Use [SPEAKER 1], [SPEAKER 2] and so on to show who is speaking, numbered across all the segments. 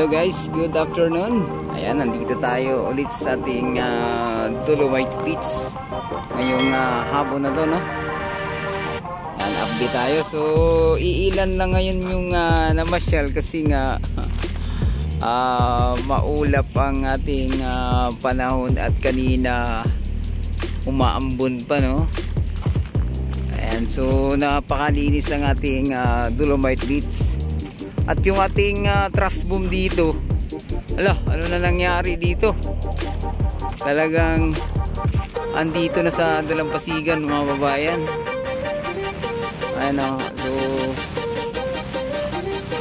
[SPEAKER 1] Hello guys, good afternoon. Ayan, nandito tayo ulit sa ating Dolomite Beach ngayong hapon na to, no? Ayan, update tayo. So iilan lang ngayon yung namasyal kasi nga maulap ang ating panahon at kanina umaambon pa, no? Ayan, so napakalinis ang ating Dolomite Beach. At yung ating trash boom dito, ano na nangyari dito? Talagang andito na sa dalampasigan, mga babayan. Ayan, so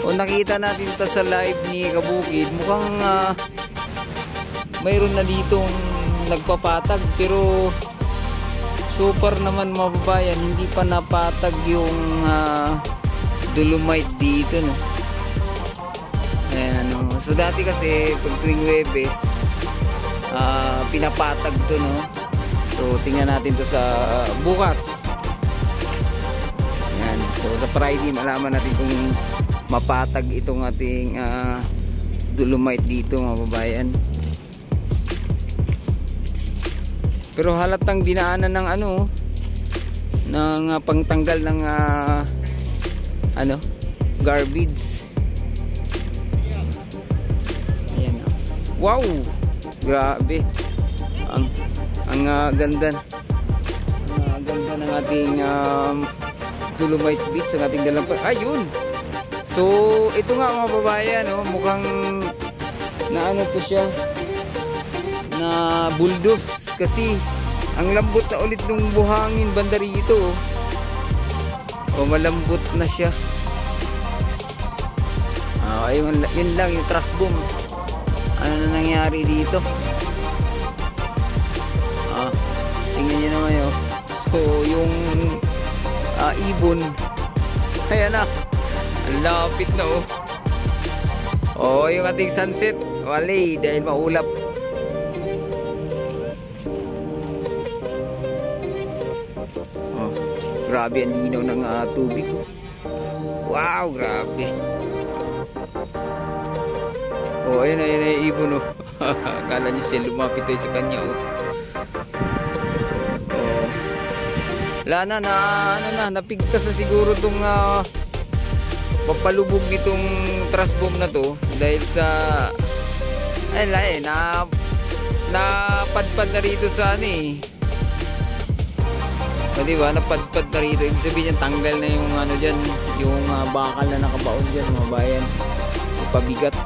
[SPEAKER 1] kung nakita natin ito sa live ni Kabukid, mukhang mayroon na ditong nagpapatag, pero super naman, mga babayan, hindi pa napatag yung Dolomite dito, no? Ayan, no? So dati kasi pag tuwing Webes pinapatag to, no? So tingnan natin to sa bukas. Ayan, so sa Friday malaman natin kung mapatag itong ating Dolomite dito, mga babayan. Pero halatang dinaanan ng ng pangtanggal ng garbage. Wow, grabe. Ang ganda. Ang ganda ng ating Dolomite Beach, ang ating dalampasigan. Ayun. So, ito nga, mga babayan, no, mukhang na to siya, na bulldoze kasi ang lambot na ulit ng buhangin banda rito. O, malambot na siya. Yun lang yung trash boom. Ano na nangyari dito? Tingnan nyo naman yun. So yung ibon, ayan na, ang lapit na, yung ating sunset wali dahil maulap. Grabe ang linaw ng tubig. Wow, grabe. Ayun na ibon, akala niya siya, lumapit tayo sa kanya, wala na, napigtas na siguro itong papalubog nitong trash bomb na to dahil sa napadpad na rito sa diba, napadpad na rito, ibig sabihin yan, tanggal na yung dyan, yung bakal na nakabaon dyan, mga bayan, pabigat.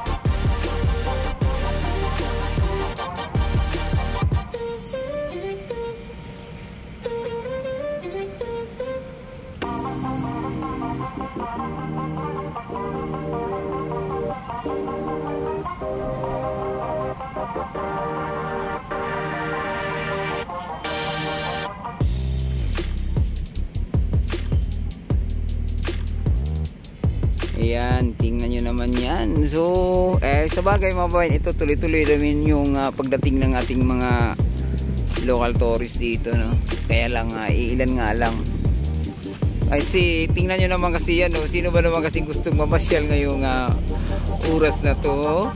[SPEAKER 1] Ayan, tingnan nyo naman yan. So, sa bagay, mga babayan, ito tuloy-tuloy namin yung pagdating ng ating mga local tourists dito, no? Kaya lang, iilan nga lang. Kasi, tingnan nyo naman kasi yan, no? Sino ba naman kasi gustong mamasyal ngayong oras na to?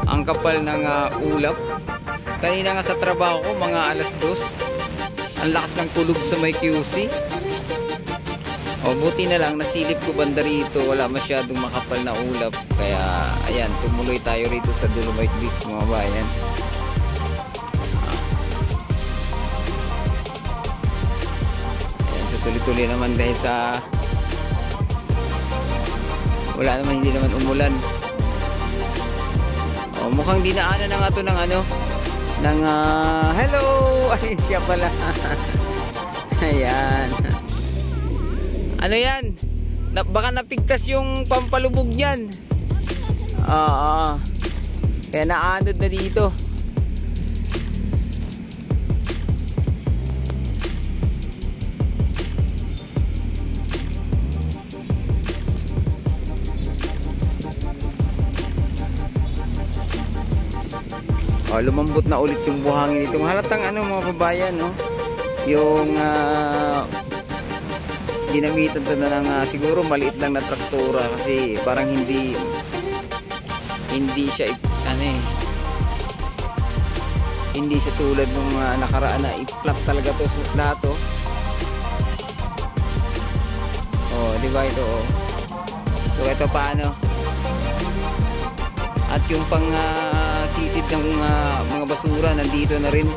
[SPEAKER 1] Ang kapal ng ulap. Kanina nga sa trabaho ko, mga 2:00. Ang lakas ng kulog sa may QC. Buti na lang nasilip ko banda rito, wala masyadong makapal na ulap, kaya ayan, tumuloy tayo rito sa Dolomite Beach, mga bayan. Ayan, so tuloy-tuloy naman dahil sa hindi naman umulan. Mukhang dinaanan na nga to ng hello, ayun siya pala. Ayan. Ano yan? Baka napigtas yung pampalubog niyan. Kaya naanod na dito. Lumambot na ulit yung buhangin dito. Halatang mga babayan, no? Yung ginamitan to na ng siguro maliit lang na traktora kasi parang hindi hindi siya hindi siya tulad nung nakaraan na i-flat talaga to lahat to. Oh, di ba ito oh. So ito paano? At yung pang sisid ng mga basura nandito na rin.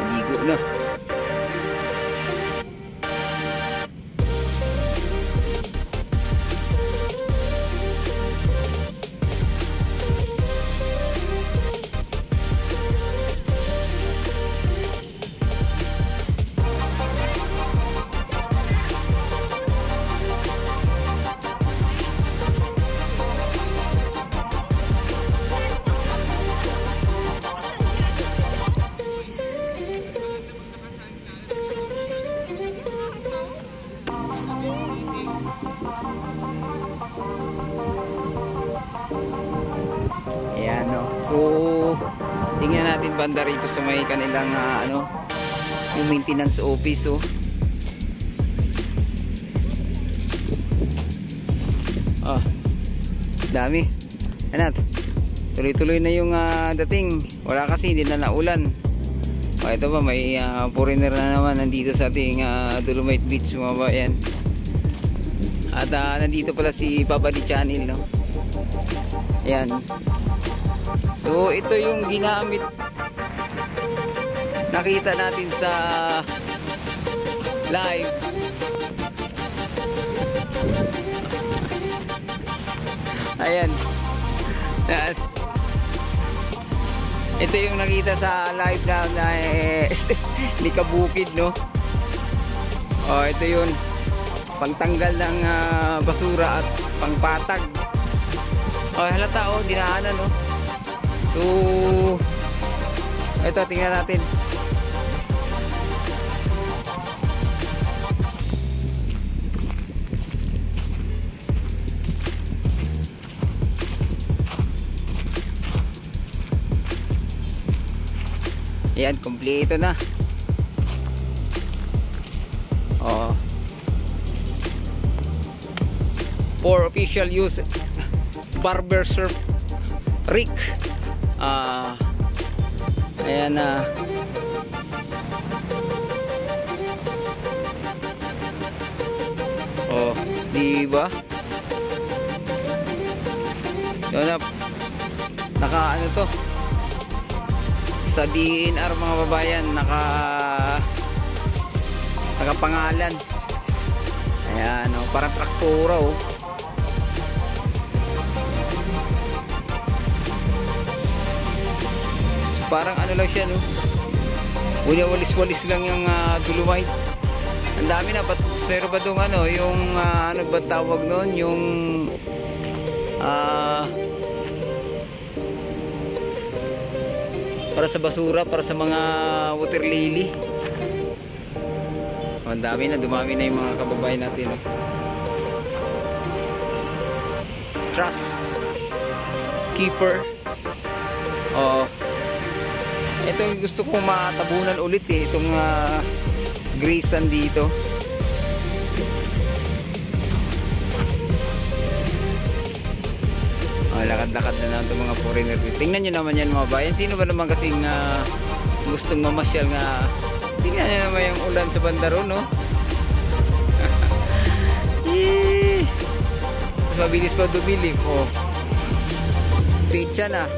[SPEAKER 1] Ligo na. Ayan no. So tingnan natin banda rito sa may kanilang yung maintenance office oh. Dami. Anat. Tuloy-tuloy na yung dating. Wala kasi hindi na naulan. Ito ba may foreigner na naman nandito sa ating Dolomite Beach mga bayan. At nandito pala si Papa di Channel no. Ayan. So ito yung ginamit nakita natin sa live. Ayan. Ito yung nakita sa live na likabukid no. Oh, ito yun pangtanggal ng basura at pangpatag. Oh, halata oh, dinaanan oh. So ito tingnan natin. Ayan, kompleto na. Oh. For official use barber surf rig. Ayan na. Oh, di ba? Yun na. Naka ano to? Sa DNR mga babayan, nakapangalan. Ayan oh, parang traktora oh. Parang ano lang siya no. Walis-walis lang yung Dolomite. Ang dami na, pero ba itong ano, yung ano ba tawag noon, yung para sa basura, para sa mga water lily. Ang dami na, dumami na yung mga kababayan natin. Trust keeper. Oh, ito yung gusto kong matabunan ulit eh, itong gray sand dito. Lakad-lakad na lang itong mga foreigner. Tingnan nyo naman yan mga bayan. Sino ba naman kasing gustong mamasyal nga? Tingnan nyo naman yung ulan sa bandaro no. Mas mabilis pa dumili. Oh, pitcha na.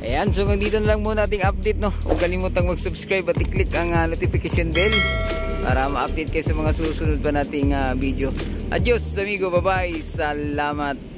[SPEAKER 1] Ayan, so hanggang dito na lang muna ating update no. Huwag kalimutang mag-subscribe at i-click ang notification bell para ma-update kayo sa mga susunod pa nating video. Adios amigo, bye bye, salamat.